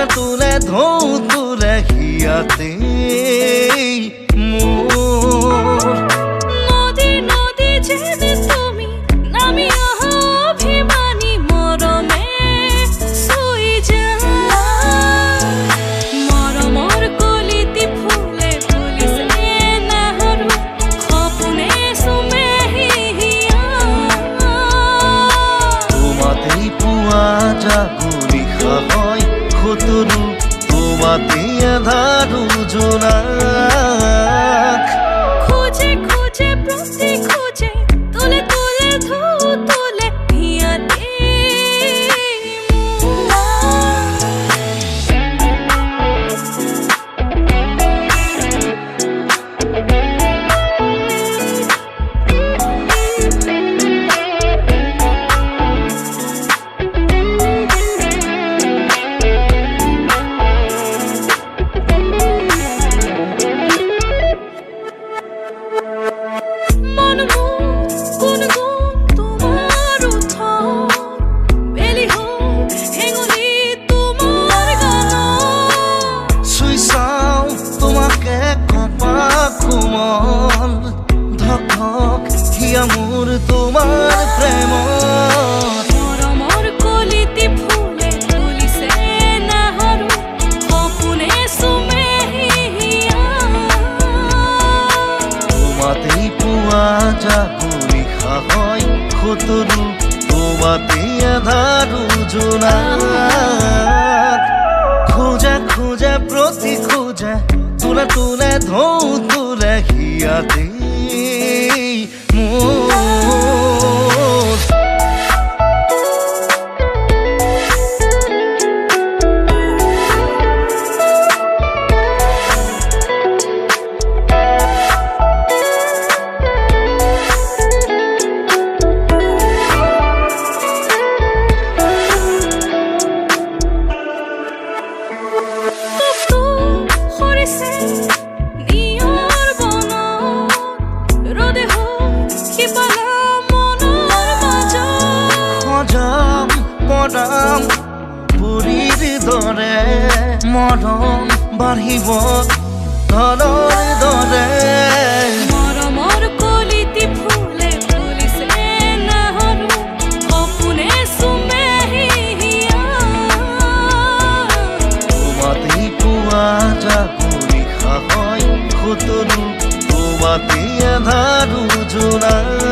তোলে তোলে ধৌ তোলে হিয়াতে মোর নদী নদী যেতে তুমি নামি অভিমানী মরমে শুই যা মরমর কলিতি ফুলে ফুলিছে নাহৰু সপোনে সুমে হিয়া তোমাতেই পোৱা যাবনি হয় খুতুৰু তোমাতেই আধাৰু জোনাক খুঁজে খুঁজে প্রতি খুঁজে তোলে তোলে ধৌ তোলে হিয়াতে মোৰ তোমাৰ প্ৰেমত মৰমৰ কলিতি ফুলে ফুলিছে নাহৰু সপোনে সুমে হিয়া তোমাতেই পোৱা যাবনি হয় খুতুৰু তোমাতেই আধাৰু জোনাক খোজে খোজে প্ৰতি খোজে তোলে তোলে ধৌ তোলে হিয়াতে মোর মৰম পুৰীৰ দৰে মৰম বাঢ়িব ধনৰ দৰে মৰমৰ কলিতি ফুলে ফুলিছে নাহৰু সপোনে সুমে হিয়া তোমাতেই পোৱা যাবনি হয় খুতুৰু তোমাতেই আধাৰু জোনাক